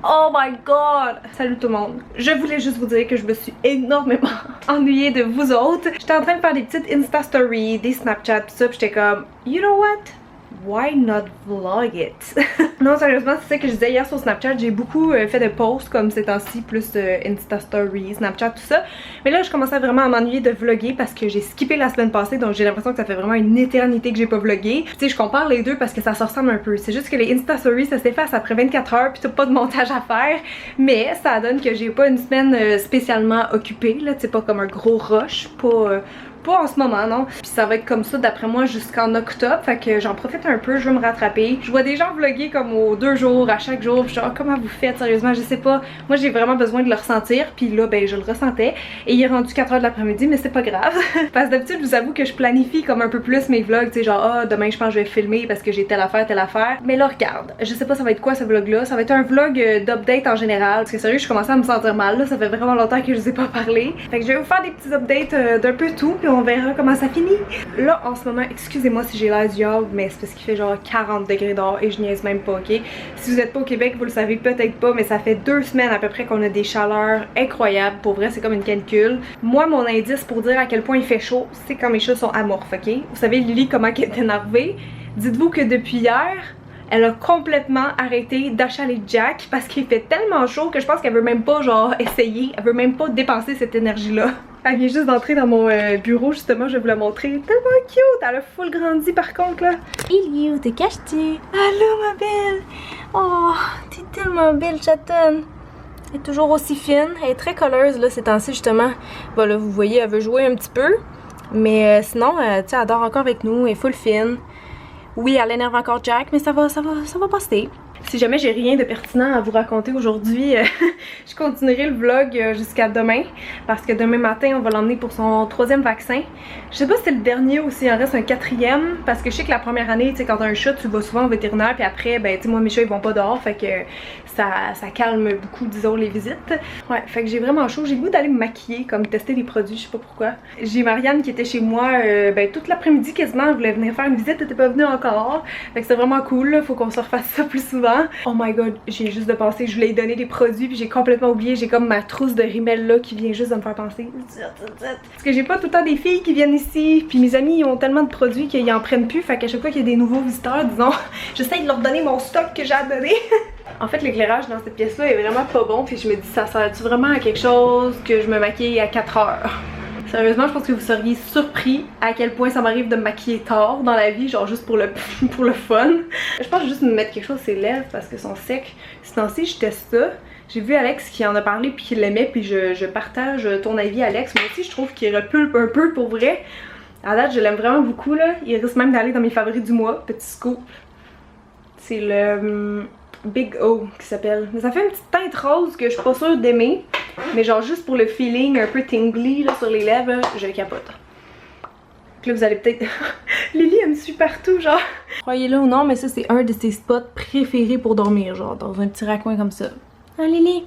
Oh my god! Salut tout le monde! Je voulais juste vous dire que je me suis énormément ennuyée de vous autres. J'étais en train de faire des petites Insta Stories, des Snapchat, tout ça, pis j'étais comme, you know what? Why not vlog it? Non, sérieusement, c'est ça que je disais hier sur Snapchat. J'ai beaucoup fait de posts comme ces temps-ci, plus Insta Stories, Snapchat, tout ça. Mais là, je commençais vraiment à m'ennuyer de vlogger parce que j'ai skippé la semaine passée, donc j'ai l'impression que ça fait vraiment une éternité que j'ai pas vlogué. Tu sais, je compare les deux parce que ça se ressemble un peu. C'est juste que les Insta Stories, ça s'efface après 24 heures, puis t'as pas de montage à faire. Mais ça donne que j'ai pas une semaine spécialement occupée, là. Tu sais, pas comme un gros rush, pas en ce moment, non. Puis ça va être comme ça d'après moi jusqu'en octobre. Fait que j'en profite un peu, je veux me rattraper. Je vois des gens vlogger comme aux 2 jours, à chaque jour. Puis genre, comment vous faites sérieusement? Je sais pas. Moi j'ai vraiment besoin de le ressentir. Puis là, ben je le ressentais. Et il est rendu 4h de l'après-midi, mais c'est pas grave. Parce que d'habitude, je vous avoue que je planifie comme un peu plus mes vlogs. Tu sais, genre, ah, demain je pense que je vais filmer parce que j'ai telle affaire, telle affaire. Mais là, regarde. Je sais pas ça va être quoi ce vlog-là. Ça va être un vlog d'update en général. Parce que sérieux, je commençais à me sentir mal. Là, ça fait vraiment longtemps que je vous ai pas parlé. Fait que je vais vous faire des petits updates d'un peu tout. Puis on verra comment ça finit. Là en ce moment, excusez-moi si j'ai l'air diable, mais c'est parce qu'il fait genre 40 degrés dehors et je niaise même pas, ok? Si vous êtes pas au Québec, vous le savez peut-être pas, mais ça fait 2 semaines à peu près qu'on a des chaleurs incroyables. Pour vrai, c'est comme une canicule. Moi, mon indice pour dire à quel point il fait chaud, c'est quand mes chats sont amorphes, ok? Vous savez Lily comment elle est énervée? Dites-vous que depuis hier, elle a complètement arrêté d'achaler Jack parce qu'il fait tellement chaud que je pense qu'elle veut même pas genre essayer, elle veut même pas dépenser cette énergie là. Elle vient juste d'entrer dans mon bureau justement, je vais vous la montrer. Tellement cute, elle a full grandi par contre là. Elio, te caches-tu? Allô ma belle! Oh, t'es tellement belle chatonne. Elle est toujours aussi fine, elle est très colleuse là ces temps-ci justement. Voilà, vous voyez, elle veut jouer un petit peu. Mais sinon, tu sais, elle dort encore avec nous, elle est full fine. Oui, elle énerve encore Jack, mais ça va passer. Si jamais j'ai rien de pertinent à vous raconter aujourd'hui, je continuerai le vlog jusqu'à demain. Parce que demain matin, on va l'emmener pour son 3e vaccin. Je sais pas si c'est le dernier ou s'il en reste un 4e. Parce que je sais que la première année, tu sais, quand t'as un chat, tu vas souvent au vétérinaire. Puis après, ben, tu sais, moi, mes chats, ils vont pas dehors. Fait que ça calme beaucoup, disons, les visites. Ouais, fait que j'ai vraiment chaud. J'ai le goût d'aller me maquiller, comme tester des produits, je sais pas pourquoi. J'ai Marianne qui était chez moi ben, toute l'après-midi quasiment. Elle voulait venir faire une visite, elle était pas venue encore. Fait que c'est vraiment cool, là. Faut qu'on se refasse ça plus souvent. Oh my god, j'ai juste de penser, je voulais lui donner des produits puis j'ai complètement oublié, j'ai comme ma trousse de rimel là qui vient juste de me faire penser. Parce que j'ai pas tout le temps des filles qui viennent ici, puis mes amis ils ont tellement de produits qu'ils en prennent plus, fait qu'à chaque fois qu'il y a des nouveaux visiteurs, disons, j'essaie de leur donner mon stock que j'ai à donner. En fait, l'éclairage dans cette pièce là est vraiment pas bon, puis je me dis ça sert-tu vraiment à quelque chose que je me maquille à 4 heures? Sérieusement, je pense que vous seriez surpris à quel point ça m'arrive de me maquiller tard dans la vie, genre juste pour le fun. Je pense juste me mettre quelque chose sur les lèvres parce qu'elles sont secs. Ce temps-ci, je teste ça. J'ai vu Alex qui en a parlé puis qui l'aimait, puis je partage ton avis, Alex. Moi aussi, je trouve qu'il repulpe un peu pour vrai. À date, je l'aime vraiment beaucoup là. Il risque même d'aller dans mes favoris du mois. Petit scoop. C'est le Big O qui s'appelle. Mais ça fait une petite teinte rose que je suis pas sûre d'aimer. Mais genre juste pour le feeling un peu tingly là, sur les lèvres, là, je capote. Donc là vous allez peut-être... Lily elle me suit partout genre. Croyez-le ou non mais ça c'est un de ses spots préférés pour dormir, genre dans un petit raccoin comme ça. Ah Lily!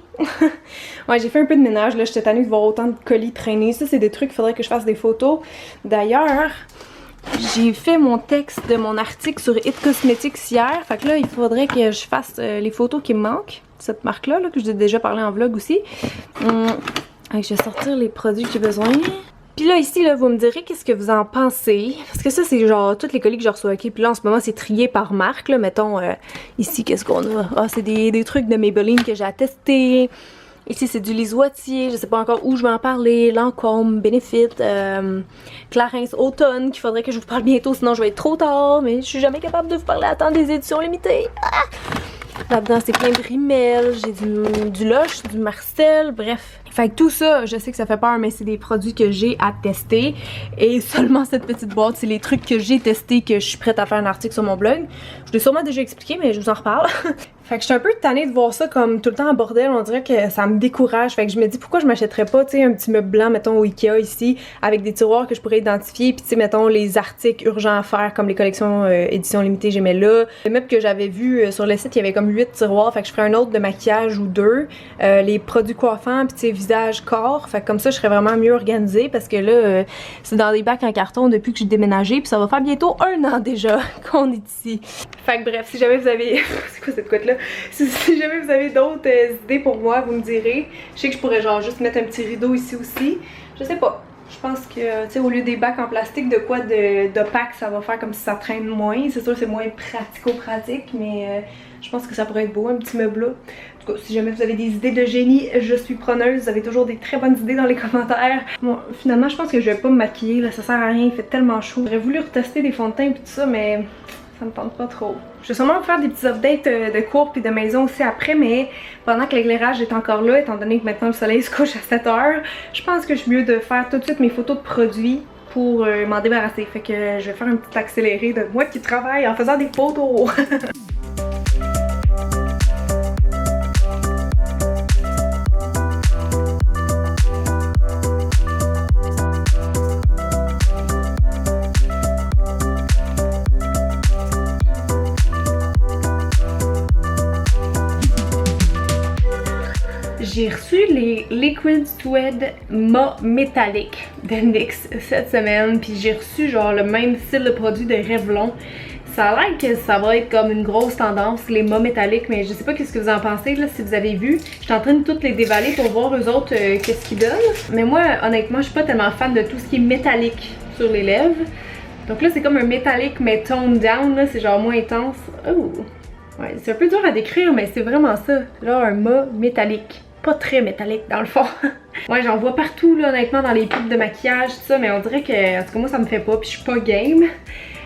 Ouais, j'ai fait un peu de ménage là, j'étais tannée de voir autant de colis traîner. Ça c'est des trucs, il faudrait que je fasse des photos. D'ailleurs, j'ai fait mon texte de mon article sur It Cosmetics hier. Fait que là, il faudrait que je fasse les photos qui me manquent. Cette marque-là, là, que je vous ai déjà parlé en vlog aussi. Je vais sortir les produits que j'ai besoin. Puis là, ici, là, vous me direz qu'est-ce que vous en pensez. Parce que ça, c'est genre toutes les colis que je reçois. Ok, puis là, en ce moment, c'est trié par marque. Là. Mettons, ici, qu'est-ce qu'on a? Ah, c'est des trucs de Maybelline que j'ai à tester. Ici, c'est du Lise Wattier, je sais pas encore où je vais en parler, Lancôme, Benefit, Clarins Automne, qu'il faudrait que je vous parle bientôt, sinon je vais être trop tard, mais je suis jamais capable de vous parler à temps des éditions limitées. Ah! Là-dedans, c'est plein de Rimmel, j'ai du Lush, du Marcel, bref. Fait que tout ça, je sais que ça fait peur, mais c'est des produits que j'ai à tester. Et seulement cette petite boîte, c'est les trucs que j'ai testés, que je suis prête à faire un article sur mon blog. Je l'ai sûrement déjà expliqué, mais je vous en reparle. Fait que je suis un peu tannée de voir ça comme tout le temps en bordel, on dirait que ça me décourage. Fait que je me dis pourquoi je m'achèterais pas, tu sais, un petit meuble blanc, mettons, au Ikea ici, avec des tiroirs que je pourrais identifier, puis tu sais, mettons, les articles urgents à faire, comme les collections édition limitée, j'aimais là. Le meuble que j'avais vu sur le site, il y avait comme 8 tiroirs, fait que je ferais un autre de maquillage ou 2. Les produits coiffants, puis tu sais, visage corps. Fait que comme ça, je serais vraiment mieux organisée parce que là, c'est dans des bacs en carton depuis que j'ai déménagé. Puis ça va faire bientôt 1 an déjà qu'on est ici. Fait que bref, si jamais vous avez... c'est quoi cette couette là? Si jamais vous avez d'autres idées pour moi, vous me direz. Je sais que je pourrais genre juste mettre un petit rideau ici aussi. Je sais pas. Je pense que, tu sais, au lieu des bacs en plastique, de quoi d'opaque, ça va faire comme si ça traîne moins. C'est sûr, c'est moins pratico-pratique, mais je pense que ça pourrait être beau, un petit meuble là. En tout cas, si jamais vous avez des idées de génie, je suis preneuse. Vous avez toujours des très bonnes idées dans les commentaires. Bon, finalement, je pense que je vais pas me maquiller, là, ça sert à rien, il fait tellement chaud. J'aurais voulu retester des fonds de teint et tout ça, mais ça me tente pas trop. Je vais sûrement faire des petits updates de cours puis de maison aussi après, mais pendant que l'éclairage est encore là, étant donné que maintenant le soleil se couche à 7 h, je pense que je suis mieux de faire tout de suite mes photos de produits pour m'en débarrasser. Fait que je vais faire un petit accéléré de moi qui travaille en faisant des photos. J'ai reçu les Liquid Suede Ma métallique de NYX cette semaine, puis j'ai reçu genre le même style de produit de Revlon. Ça a l'air que ça va être comme une grosse tendance, les Ma métalliques, mais je sais pas qu'est-ce que vous en pensez là, si vous avez vu. Je suis en train de toutes les déballer pour voir eux autres qu'est-ce qu'ils donnent. Mais moi, honnêtement, je suis pas tellement fan de tout ce qui est métallique sur les lèvres. Donc là, c'est comme un métallique mais toned down, là, c'est genre moins intense. Oh! Ouais, c'est un peu dur à décrire, mais c'est vraiment ça. Genre un Ma métallique. Pas très métallique dans le fond. Ouais, j'en vois partout là, honnêtement, dans les pubs de maquillage, tout ça, mais on dirait que, en tout cas, moi ça me fait pas, puis je suis pas game.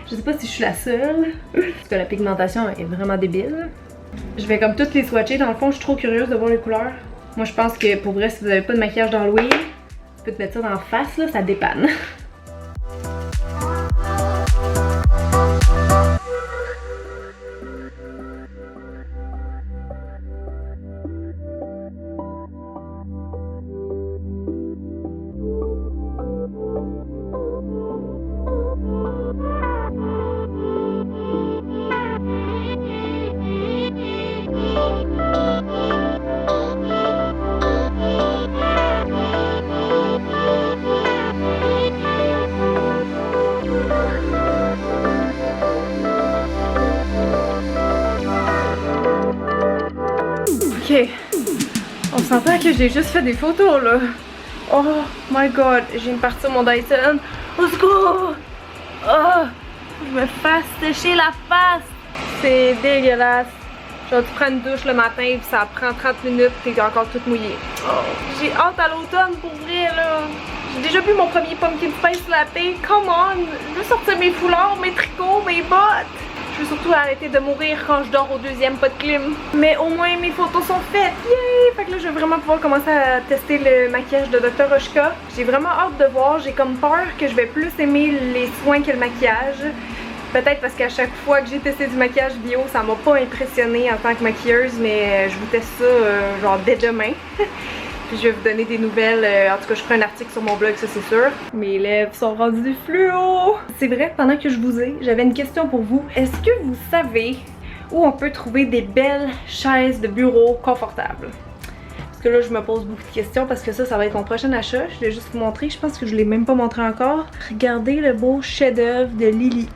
Je sais pas si je suis la seule. Parce que la pigmentation est vraiment débile. Je vais comme toutes les swatcher, dans le fond, je suis trop curieuse de voir les couleurs. Moi je pense que pour vrai, si vous avez pas de maquillage d'Halloween, tu peux te mettre ça dans la face, là, ça dépanne. Ok, on s'entend que j'ai juste fait des photos là. Oh my god, j'ai une partie de mon Dyson. Au secours! Oh, je me fasse sécher la face. C'est dégueulasse. Genre tu prends une douche le matin puis ça prend 30 minutes t'es encore toute mouillée. Oh, j'ai hâte à l'automne pour vrai là. J'ai déjà bu mon premier pumpkin spice latte. Come on! Je veux sortir mes foulards, mes tricots, mes bottes. Je veux surtout arrêter de mourir quand je dors au deuxième pas de clim. Mais au moins mes photos sont faites. Yay! Fait que là je vais vraiment pouvoir commencer à tester le maquillage de Dr. Oshka. J'ai vraiment hâte de voir. J'ai comme peur que je vais plus aimer les soins que le maquillage. Peut-être parce qu'à chaque fois que j'ai testé du maquillage bio, ça m'a pas impressionnée en tant que maquilleuse, mais je vous teste ça genre dès demain. Puis je vais vous donner des nouvelles, en tout cas je ferai un article sur mon blog, ça c'est sûr. Mes lèvres sont rendues fluo! C'est vrai, pendant que je vous ai, j'avais une question pour vous. Est-ce que vous savez où on peut trouver des belles chaises de bureau confortables? Parce que là je me pose beaucoup de questions parce que ça va être mon prochain achat. Je vais juste vous montrer, je pense que je l'ai même pas montré encore. Regardez le beau chef-d'œuvre de Lily.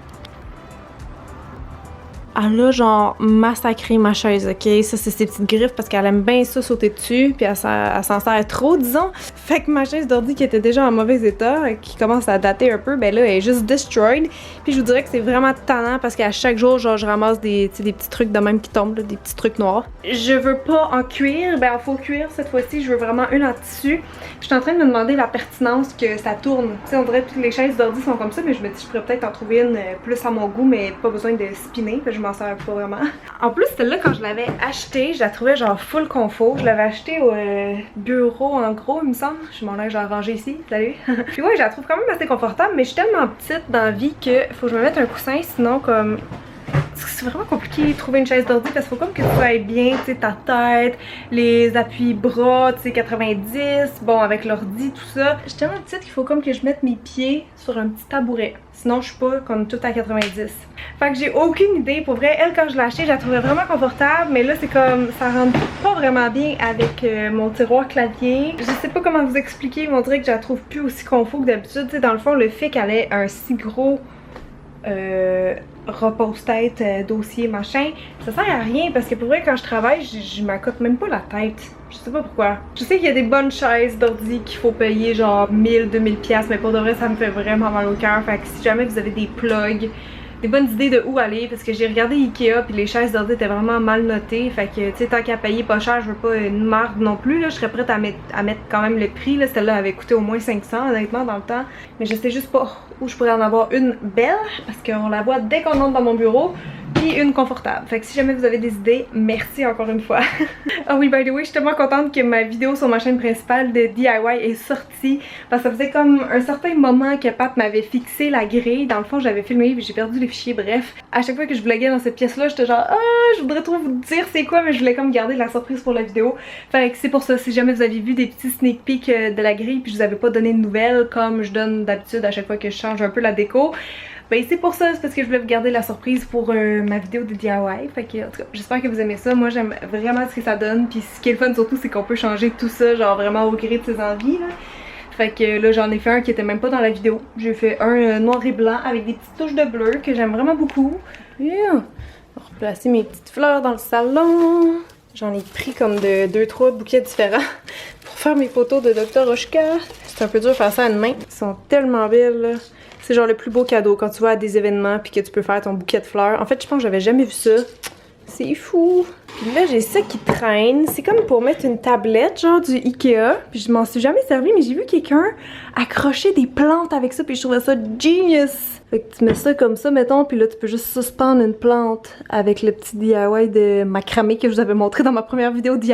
Elle a genre massacré ma chaise, ok? Ça c'est ses petites griffes parce qu'elle aime bien ça sauter dessus, puis elle s'en sert trop, disons. Fait que ma chaise d'ordi qui était déjà en mauvais état, qui commence à dater un peu, ben là elle est juste destroyed. Puis je vous dirais que c'est vraiment tannant parce qu'à chaque jour, genre je ramasse des petits trucs de même qui tombent, là, des petits trucs noirs. Je veux pas en cuir, ben en faux cuir cette fois-ci, je veux vraiment une en tissu. Je suis en train de me demander la pertinence que ça tourne. Tu sais, on dirait que toutes les chaises d'ordi sont comme ça, mais je me dis que je pourrais peut-être en trouver une plus à mon goût, mais pas besoin de spinner, je m'en sers pas vraiment. En plus, celle-là, quand je l'avais achetée, je la trouvais genre full confort. Je l'avais achetée au bureau en gros, il me semble. Je m'en ai genre rangé ici, salut. Puis ouais, je la trouve quand même assez confortable, mais je suis tellement petite dans la vie que faut que je me mette un coussin, sinon comme C'est vraiment compliqué de trouver une chaise d'ordi parce qu'il faut comme que tu sois bien, tu sais, ta tête, les appuis bras, tu sais, 90, bon, avec l'ordi, tout ça. Je suis tellement petite qu'il faut comme que je mette mes pieds sur un petit tabouret. Sinon, je suis pas comme toute à 90. Fait que j'ai aucune idée. Pour vrai, elle, quand je l'ai achetée, je la trouvais vraiment confortable. Mais là, c'est comme, ça rentre pas vraiment bien avec mon tiroir clavier. Je sais pas comment vous expliquer, mais on dirait que je la trouve plus aussi confort que d'habitude. Tu sais, dans le fond, le fait qu'elle ait un si gros repose-tête, dossier, machin, ça sert à rien parce que pour vrai, quand je travaille, je m'accote même pas la tête. Je sais pas pourquoi. Je sais qu'il y a des bonnes chaises d'ordi qu'il faut payer genre 1000-2000 pièces, mais pour de vrai, ça me fait vraiment mal au cœur. Fait que si jamais vous avez des plugs, des bonnes idées de où aller, parce que j'ai regardé Ikea puis les chaises d'ordi étaient vraiment mal notées. Fait que tu sais, tant qu'à payer pas cher, je veux pas une marde non plus. Là, je serais prête à mettre quand même le prix. Là, celle-là avait coûté au moins 500 honnêtement dans le temps. Mais je sais juste pas où je pourrais en avoir une belle, parce qu'on la voit dès qu'on entre dans mon bureau. Puis une confortable. Fait que si jamais vous avez des idées, merci encore une fois. Ah oui, by the way, je suis tellement contente que ma vidéo sur ma chaîne principale de DIY est sortie. Parce que ça faisait comme un certain moment que Pat m'avait fixé la grille. Dans le fond, j'avais filmé puis j'ai perdu les fichiers. Bref, à chaque fois que je vloguais dans cette pièce-là, j'étais genre je voudrais trop vous dire c'est quoi, mais je voulais comme garder la surprise pour la vidéo. Fait que c'est pour ça, si jamais vous avez vu des petits sneak peeks de la grille puis je vous avais pas donné de nouvelles comme je donne d'habitude à chaque fois que je change un peu la déco, ben c'est pour ça, c'est parce que je voulais vous garder la surprise pour ma vidéo de DIY. Fait que en tout cas, j'espère que vous aimez ça. Moi j'aime vraiment ce que ça donne. Puis ce qui est le fun surtout, c'est qu'on peut changer tout ça, genre vraiment au gré de ses envies là. Fait que là j'en ai fait un qui était même pas dans la vidéo. J'ai fait un noir et blanc avec des petites touches de bleu que j'aime vraiment beaucoup. Yeah. On va replacer mes petites fleurs dans le salon. J'en ai pris comme de 2-3 bouquets différents pour faire mes photos de Dr. Oshka. C'est un peu dur de faire ça à une main. Ils sont tellement belles là. C'est genre le plus beau cadeau quand tu vas à des événements puis que tu peux faire ton bouquet de fleurs. En fait, je pense que j'avais jamais vu ça. C'est fou. Puis là, j'ai ça qui traîne. C'est comme pour mettre une tablette, genre du Ikea. Puis je m'en suis jamais servi, mais j'ai vu quelqu'un accrocher des plantes avec ça. Puis je trouvais ça genius. Fait que tu mets ça comme ça, mettons. Puis là, tu peux juste suspendre une plante avec le petit DIY de macramé que je vous avais montré dans ma première vidéo DIY.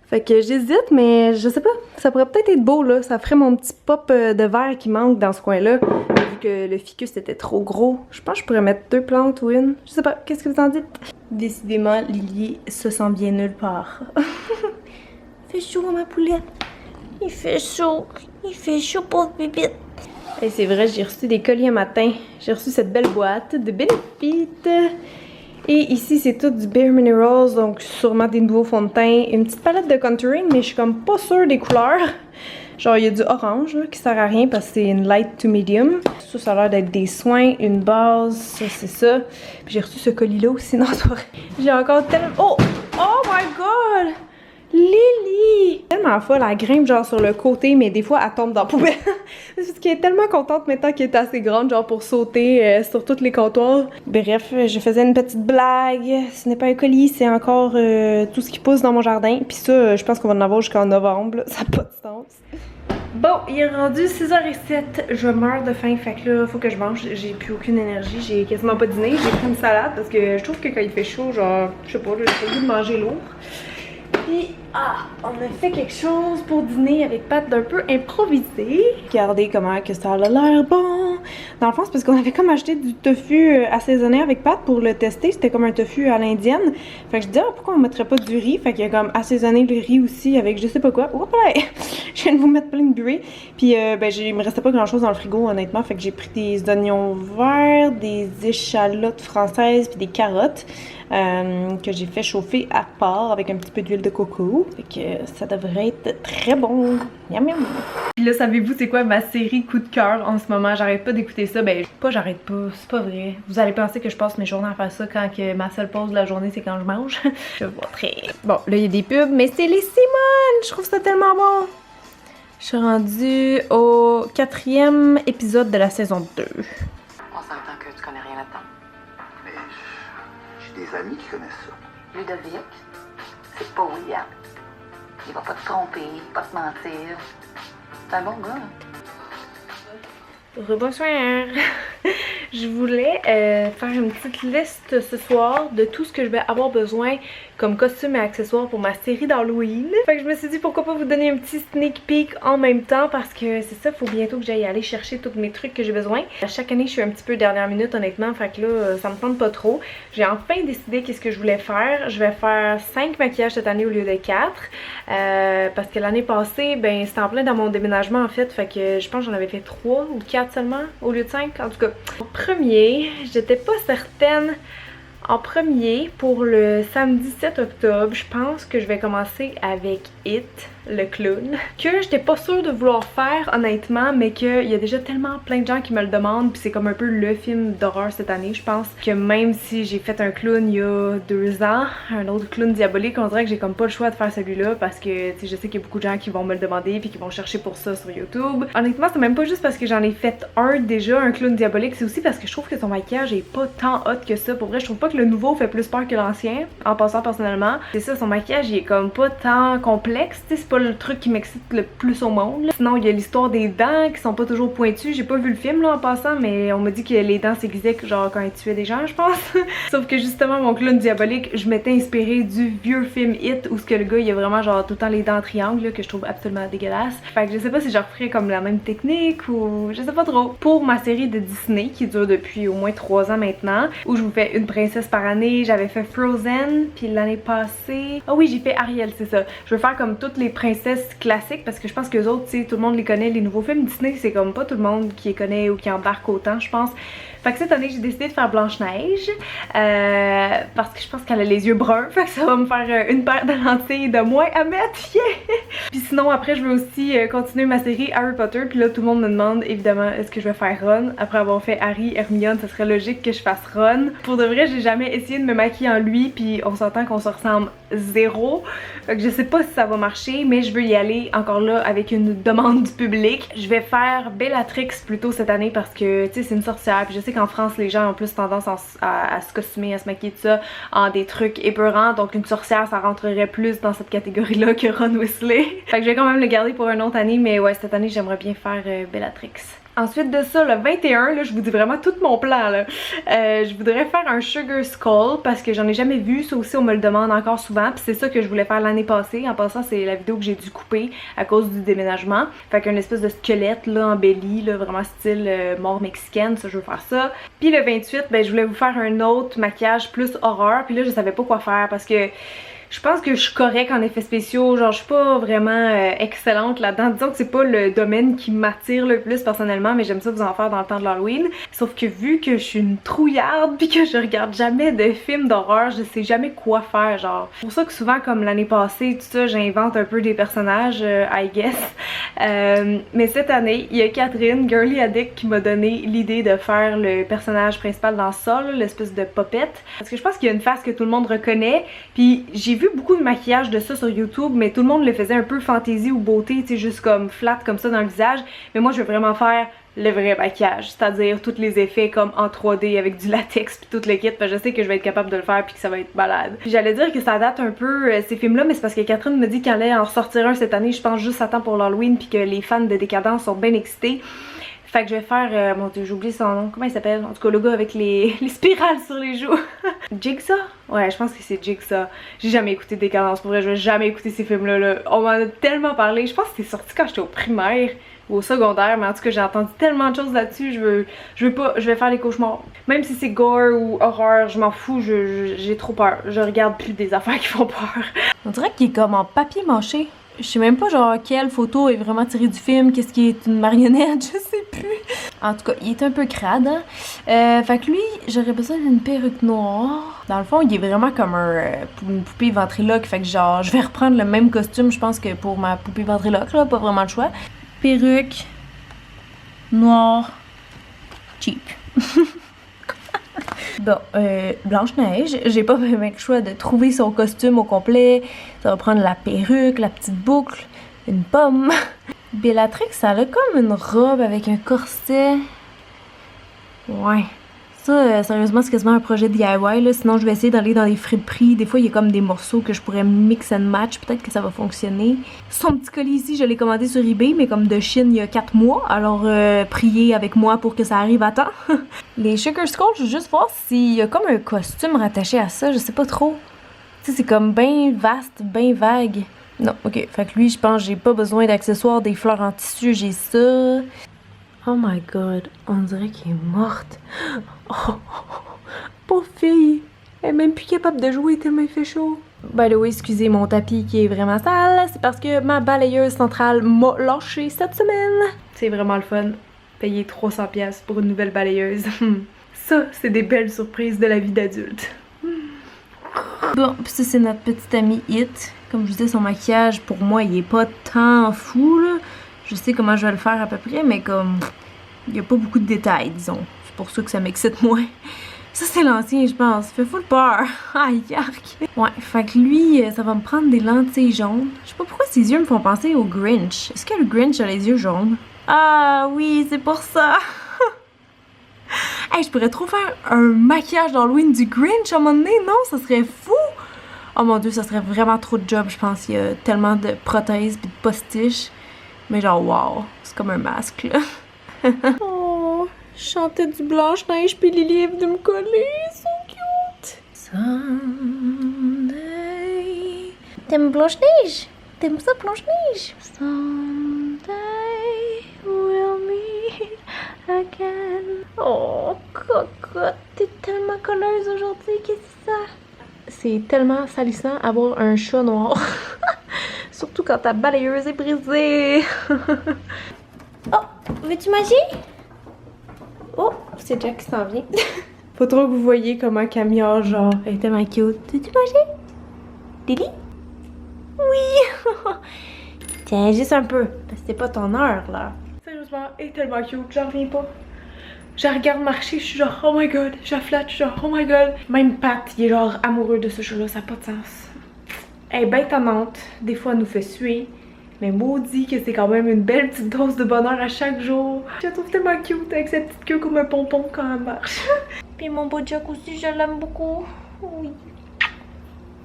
Fait que j'hésite, mais je sais pas. Ça pourrait peut-être être beau, là. Ça ferait mon petit pop de verre qui manque dans ce coin-là. Vu que le ficus était trop gros. Je pense que je pourrais mettre 2 plantes ou une. Je sais pas. Qu'est-ce que vous en dites? Décidément, Lily se sent bien nulle part. Il fait chaud, ma poulette. Il fait chaud. Il fait chaud, pauvre bébite. Et c'est vrai, j'ai reçu des colis un matin. J'ai reçu cette belle boîte de Benefit. Et ici, c'est tout du Bare Minerals, donc sûrement des nouveaux fonds de teint. Une petite palette de contouring, mais je suis comme pas sûre des couleurs. Genre, il y a du orange là, qui sert à rien parce que c'est une light to medium. Ça a l'air d'être des soins, une base, ça c'est ça. Puis j'ai reçu ce colis-là aussi, non, c'est vrai. J'ai encore tellement... Oh! Oh my god! Lily! Tellement folle, elle grimpe genre sur le côté, mais des fois elle tombe dans la poubelle. Parce qu'elle est tellement contente maintenant qu'elle est assez grande, genre pour sauter sur tous les comptoirs. Bref, je faisais une petite blague. Ce n'est pas un colis, c'est encore tout ce qui pousse dans mon jardin. Puis ça, je pense qu'on va en avoir jusqu'en novembre. Là. Ça n'a pas de sens. Bon, il est rendu 6h07, je meurs de faim, fait que là, faut que je mange, j'ai plus aucune énergie, j'ai quasiment pas dîné, j'ai pris une salade parce que je trouve que quand il fait chaud, genre, je sais pas, j'ai pas le goût de manger lourd. Puis, on a fait quelque chose pour dîner avec Pat d'un peu improvisé. Regardez comment que ça a l'air bon. Dans le fond, c'est parce qu'on avait comme acheté du tofu assaisonné avec Pat pour le tester. C'était comme un tofu à l'indienne. Fait que je disais, pourquoi on mettrait pas du riz? Fait qu'il a comme assaisonné le riz aussi avec je sais pas quoi. Hop là! Je viens de vous mettre plein de buée. Puis, ben, il me restait pas grand chose dans le frigo, honnêtement. Fait que j'ai pris des oignons verts, des échalotes françaises, puis des carottes. Que j'ai fait chauffer à part avec un petit peu d'huile de coco. Fait que ça devrait être très bon. Miam miam. Puis là, savez-vous c'est quoi ma série coup de cœur en ce moment? J'arrête pas d'écouter ça. Ben, pas j'arrête pas, c'est pas vrai. Vous allez penser que je passe mes journées à faire ça quand que ma seule pause de la journée c'est quand je mange. Je vais vous montrer. Bon, là il y a des pubs, mais c'est les Simone! Je trouve ça tellement bon! Je suis rendue au 4e épisode de la saison 2. On s'entend que tu connais rien là-dedans. Mais j'ai des amis qui connaissent ça. Ludovic, c'est pas William. Il va pas te tromper, pas te mentir. C'est un bon gars. Rebonsoir! Je voulais faire une petite liste ce soir de tout ce que je vais avoir besoin comme costume et accessoires pour ma série d'Halloween. Fait que je me suis dit pourquoi pas vous donner un petit sneak peek en même temps parce que c'est ça, faut bientôt que j'aille aller chercher tous mes trucs que j'ai besoin. À chaque année je suis un petit peu dernière minute honnêtement, fait que là ça me tente pas trop. J'ai enfin décidé qu'est-ce que je voulais faire. Je vais faire 5 maquillages cette année au lieu de 4 parce que l'année passée ben c'était en plein dans mon déménagement en fait, fait que je pense que j'en avais fait 3 ou 4 seulement au lieu de 5 en tout cas. En premier, j'étais pas certaine. En premier, pour le samedi 7 octobre, je pense que je vais commencer avec It, le clown, que j'étais pas sûre de vouloir faire honnêtement, mais qu'il y a déjà tellement plein de gens qui me le demandent, puis c'est comme un peu le film d'horreur cette année, je pense, que même si j'ai fait un clown il y a 2 ans, un autre clown diabolique, on dirait que j'ai comme pas le choix de faire celui-là parce que tu sais, je sais qu'il y a beaucoup de gens qui vont me le demander puis qui vont chercher pour ça sur YouTube. Honnêtement, c'est même pas juste parce que j'en ai fait un déjà, un clown diabolique, c'est aussi parce que je trouve que son maquillage est pas tant hot que ça. Pour vrai, je trouve pas que le nouveau fait plus peur que l'ancien, en passant personnellement. C'est ça, son maquillage il est comme pas tant complexe, tu sais, c'est pas le truc qui m'excite le plus au monde là. Sinon, il y a l'histoire des dents qui sont pas toujours pointues. J'ai pas vu le film là en passant, mais on m'a dit que les dents s'aiguisaient genre quand ils tuaient des gens, je pense. Sauf que justement, mon clown diabolique, je m'étais inspirée du vieux film It où ce que le gars il a vraiment genre tout le temps les dents en triangle là, que je trouve absolument dégueulasse. Fait que je sais pas si je referais comme la même technique ou je sais pas trop. Pour ma série de Disney qui dure depuis au moins 3 ans maintenant, où je vous fais une princesse par année, j'avais fait Frozen, puis l'année passée, ah oui j'ai fait Ariel, c'est ça. Je veux faire comme toutes les princesses classiques parce que je pense que les autres, tu sais, tout le monde les connaît, les nouveaux films Disney, c'est comme pas tout le monde qui les connaît ou qui embarque autant, je pense. Fait que cette année, j'ai décidé de faire Blanche-Neige parce que je pense qu'elle a les yeux bruns, fait que ça va me faire une paire de lentilles de moins à mettre, yeah! Puis sinon, après, je veux aussi continuer ma série Harry Potter, puis là, tout le monde me demande, évidemment, est-ce que je vais faire Ron? Après avoir fait Harry, Hermione, ça serait logique que je fasse Ron. Pour de vrai, j'ai jamais essayé de me maquiller en lui, puis on s'entend qu'on se ressemble zéro. Fait que je sais pas si ça va marcher, mais je veux y aller encore là avec une demande du public. Je vais faire Bellatrix plutôt cette année parce que, tu sais, c'est une sorcière, puis je sais qu'en France, les gens ont plus tendance à se costumer, à se maquiller de ça en des trucs épeurants, donc une sorcière, ça rentrerait plus dans cette catégorie-là que Ron Weasley. Fait que je vais quand même le garder pour une autre année, mais ouais, cette année, j'aimerais bien faire Bellatrix. Ensuite de ça, le 21, là, je vous dis vraiment tout mon plan là. Je voudrais faire un Sugar Skull parce que j'en ai jamais vu, ça aussi on me le demande encore souvent, puis c'est ça que je voulais faire l'année passée. En passant, c'est la vidéo que j'ai dû couper à cause du déménagement. Fait qu'un espèce de squelette là, embelli, là, vraiment style mort mexicaine, ça je veux faire ça. Puis le 28, ben je voulais vous faire un autre maquillage plus horreur, puis là je savais pas quoi faire parce que je pense que je suis correcte en effets spéciaux, genre je suis pas vraiment excellente là-dedans. Disons que c'est pas le domaine qui m'attire le plus personnellement, mais j'aime ça vous en faire dans le temps de l'Halloween. Sauf que vu que je suis une trouillarde pis que je regarde jamais de films d'horreur, je sais jamais quoi faire, genre. C'est pour ça que souvent comme l'année passée, tout ça, j'invente un peu des personnages, I guess. Mais cette année, il y a Catherine, Girly Addict, qui m'a donné l'idée de faire le personnage principal dans ça, l'espèce de popette. Parce que je pense qu'il y a une face que tout le monde reconnaît, puis j'ai vu beaucoup de maquillage de ça sur YouTube, mais tout le monde le faisait un peu fantaisie ou beauté, tu sais, juste comme flat comme ça dans le visage. Mais moi, je veux vraiment faire le vrai maquillage, c'est-à-dire tous les effets comme en 3D avec du latex puis tout le kit, parce que je sais que je vais être capable de le faire puis que ça va être malade. J'allais dire que ça date un peu ces films-là, mais c'est parce que Catherine me dit qu'elle allait en ressortir un cette année, je pense juste à temps pour l'Halloween, puis que les fans de Décadence sont bien excités. Fait que je vais faire, mon dieu, j'ai oublié son nom, comment il s'appelle? En tout cas, le gars avec les spirales sur les joues. Jigsaw? Ouais, je pense que c'est Jigsaw. J'ai jamais écouté Décadence, pour vrai, je vais jamais écouter ces films-là. Là. On m'en a tellement parlé, je pense que c'était sorti quand j'étais au primaire ou au secondaire, mais en tout cas, j'ai entendu tellement de choses là-dessus, je vais faire les cauchemars. Même si c'est gore ou horreur, je m'en fous, j'ai trop peur. Je regarde plus des affaires qui font peur. On dirait qu'il est comme en papier mâché. Je sais même pas genre quelle photo est vraiment tirée du film, qu'est-ce qui est une marionnette, je sais plus. En tout cas, il est un peu crade. Hein? Fait que lui, j'aurais besoin d'une perruque noire. Dans le fond, il est vraiment comme une poupée ventriloque. Fait que genre, je vais reprendre le même costume, je pense que pour ma poupée ventriloque, là, pas vraiment le choix. Perruque noire cheap. Bon, Blanche-Neige, j'ai pas vraiment le choix de trouver son costume au complet. Ça va prendre la perruque, la petite boucle, une pomme. Bellatrix, elle a comme une robe avec un corset. Ouais, Ça, sérieusement, c'est quasiment un projet DIY, là. Sinon, je vais essayer d'aller dans les friperies. Des fois, il y a comme des morceaux que je pourrais mix and match. Peut-être que ça va fonctionner. Son petit colis ici, je l'ai commandé sur eBay, mais comme de Chine il y a 4 mois. Alors, priez avec moi pour que ça arrive à temps. Les Sugar Skulls, je veux juste voir s'il y a comme un costume rattaché à ça. Je sais pas trop. Tu sais, c'est comme bien vaste, bien vague. Non, ok. Fait que lui, je pense que j'ai pas besoin d'accessoires, des fleurs en tissu, j'ai ça. Oh my god, on dirait qu'elle est morte. Oh, pauvre fille. Elle est même plus capable de jouer tellement il fait chaud. By the way, excusez mon tapis qui est vraiment sale. C'est parce que ma balayeuse centrale m'a lâché cette semaine. C'est vraiment le fun. Payer 300$ pour une nouvelle balayeuse. Ça, c'est des belles surprises de la vie d'adulte. Bon, pis ça, c'est notre petite amie It. Comme je disais, son maquillage, pour moi, il est pas tant fou, là. Je sais comment je vais le faire à peu près, mais comme... il n'y a pas beaucoup de détails, disons. C'est pour ça que ça m'excite moins. Ça, c'est l'ancien, je pense. Il fait full peur. Aïe, yark. Ouais, fait que lui, ça va me prendre des lentilles jaunes. Je sais pas pourquoi ses yeux me font penser au Grinch. Est-ce que le Grinch a les yeux jaunes? Ah oui, c'est pour ça. Hey, je pourrais trop faire un maquillage d'Halloween du Grinch à un moment donné, non? Ça serait fou! Oh mon dieu, ça serait vraiment trop de job, je pense. Il y a tellement de prothèses pis de postiches. Mais genre, wow, c'est comme un masque, là. Oh, je chantais du Blanche-Neige pis Lily est venue me coller, so cute! Someday... T'aimes Blanche-Neige? T'aimes ça, Blanche-Neige? Someday we'll meet again. Oh, cocotte, t'es tellement colleuse aujourd'hui, qu'est-ce que c'est ça? C'est tellement salissant avoir un chat noir. Surtout quand ta balayeuse est brisée. Oh, veux-tu manger? Oh, c'est Jack qui s'en vient. Faut trop que vous voyez comment Camille, genre, elle est tellement cute. Veux-tu manger? Lily? Oui! Tiens, juste un peu. Parce que c'est pas ton heure, là. Sérieusement, elle est tellement cute, j'en reviens pas. Je la regarde marcher, je suis genre, oh my god. Je la flatte, je suis genre, oh my god. Même Pat, il est genre amoureux de ce chat-là, ça n'a pas de sens. Elle est bien tannante, des fois elle nous fait suer. Mais maudit que c'est quand même une belle petite dose de bonheur à chaque jour. Je la trouve tellement cute avec sa petite queue comme un pompon quand elle marche. Puis mon beau Jack aussi, je l'aime beaucoup. Oui.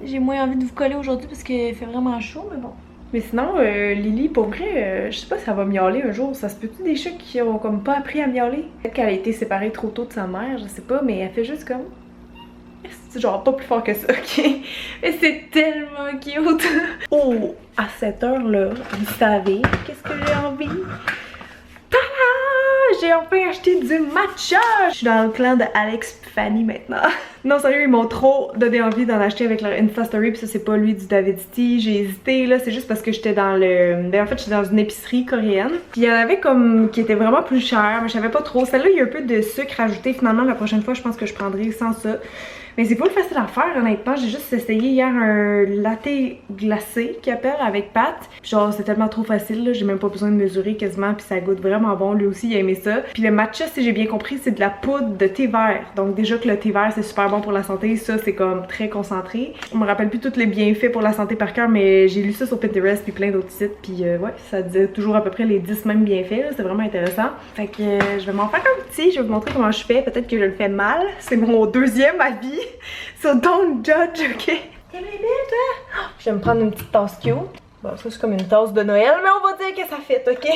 J'ai moins envie de vous coller aujourd'hui parce qu'il fait vraiment chaud, mais bon. Mais sinon, Lily, pour vrai, je sais pas si elle va miauler un jour. Ça se peut-tu des chats qui ont comme pas appris à miauler? Peut-être qu'elle a été séparée trop tôt de sa mère, je sais pas, mais elle fait juste comme... C'est genre pas plus fort que ça, ok? Mais c'est tellement cute! Oh! À cette heure-là, vous savez qu'est-ce que j'ai envie? Tada! J'ai enfin acheté du matcha! Je suis dans le clan de Alex et Fanny maintenant. Non, sérieux, ils m'ont trop donné envie d'en acheter avec leur Insta Story. Puis ça, c'est pas lui du David Tea. J'ai hésité, là. C'est juste parce que j'étais dans le... Ben, en fait, j'étais dans une épicerie coréenne. Puis il y en avait comme... qui était vraiment plus cher, mais je savais pas trop. Celle-là, il y a un peu de sucre ajouté. Finalement, la prochaine fois, je pense que je prendrai sans ça. Mais c'est pas le facile à faire, honnêtement. J'ai juste essayé hier un latte glacé qui appelle avec Pat. Genre, c'est tellement trop facile, là. J'ai même pas besoin de mesurer quasiment. Puis ça goûte vraiment bon. Lui aussi, il a aimé ça. Puis le matcha, si j'ai bien compris, c'est de la poudre de thé vert. Donc déjà que le thé vert, c'est super bon pour la santé. Ça, c'est comme très concentré. Je me rappelle plus tous les bienfaits pour la santé par cœur, mais j'ai lu ça sur Pinterest puis plein d'autres sites. Puis ouais, ça disait toujours à peu près les 10 mêmes bienfaits. C'est vraiment intéressant. Fait que je vais m'en faire un petit. Je vais vous montrer comment je fais. Peut-être que je le fais mal. C'est mon deuxième avis. So don't judge, ok? T'es bien belle, toi? Je vais me prendre une petite tasse cute. Bon, ça c'est comme une tasse de Noël, mais on va dire que ça fait, ok?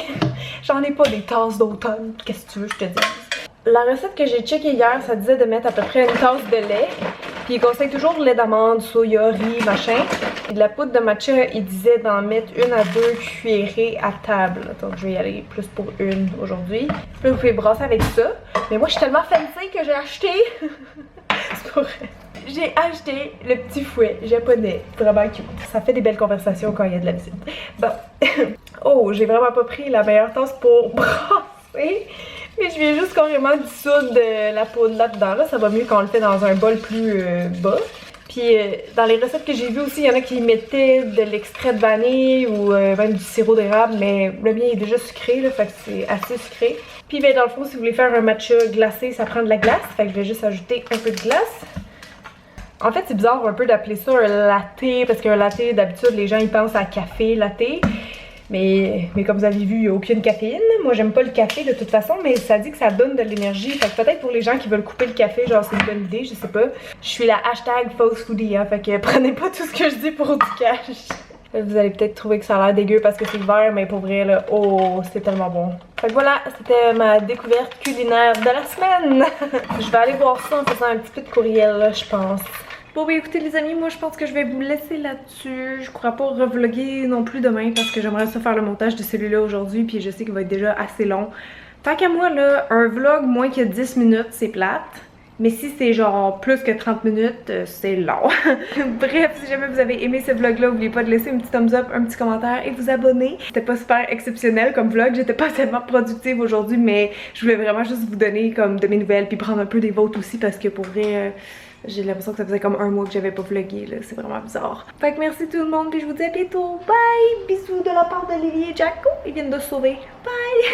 J'en ai pas des tasses d'automne. Qu'est-ce que tu veux que je te dise? La recette que j'ai checkée hier, ça disait de mettre à peu près une tasse de lait. Puis il conseille toujours de lait d'amande, soya, riz, machin. Et de la poudre de matcha, il disait d'en mettre 1 à 2 cuillerées à table. Donc je vais y aller plus pour une aujourd'hui. Puis vous pouvez brasser avec ça. Mais moi je suis tellement fancy que j'ai acheté. C'est pas vrai. J'ai acheté le petit fouet japonais, vraiment cute. Ça fait des belles conversations quand il y a de la visite. Bon. Oh, j'ai vraiment pas pris la meilleure tasse pour brasser. Mais je viens juste carrément dissoudre la poudre là-dedans. Là, ça va mieux quand on le fait dans un bol plus bas. Puis dans les recettes que j'ai vues aussi, il y en a qui mettaient de l'extrait de vanille ou même du sirop d'érable. Mais le mien est déjà sucré, là, fait que c'est assez sucré. Puis ben, dans le fond, si vous voulez faire un matcha glacé, ça prend de la glace. Fait que je vais juste ajouter un peu de glace. En fait, c'est bizarre un peu d'appeler ça un latte, parce qu'un latte, d'habitude, les gens ils pensent à café latte. Mais comme vous avez vu, il n'y a aucune caféine. Moi, j'aime pas le café de toute façon, mais ça dit que ça donne de l'énergie. Fait que peut-être pour les gens qui veulent couper le café, genre c'est une bonne idée, je sais pas. Je suis la hashtag fausse foodie, hein, fait que prenez pas tout ce que je dis pour du cash. Vous allez peut-être trouver que ça a l'air dégueu parce que c'est vert, mais pour vrai, là, oh, c'est tellement bon. Fait que voilà, c'était ma découverte culinaire de la semaine. Je vais aller voir ça en faisant un petit peu de courriel, là, je pense. Bon, bah écoutez les amis, moi je pense que je vais vous laisser là-dessus. Je crois pas revlogger non plus demain parce que j'aimerais ça faire le montage de celui-là aujourd'hui, puis je sais qu'il va être déjà assez long. Tant qu'à moi, là, un vlog moins que 10 minutes, c'est plate. Mais si c'est genre plus que 30 minutes, c'est long. Bref, si jamais vous avez aimé ce vlog-là, n'oubliez pas de laisser un petit thumbs up, un petit commentaire et vous abonner. C'était pas super exceptionnel comme vlog, j'étais pas tellement productive aujourd'hui, mais je voulais vraiment juste vous donner comme de mes nouvelles puis prendre un peu des vôtres aussi parce que pour vrai, j'ai l'impression que ça faisait comme un mois que j'avais pas vlogué, là, c'est vraiment bizarre. Fait que merci tout le monde puis je vous dis à bientôt, bye! Bisous de la part de Lily et Jaco, ils viennent de se sauver, bye!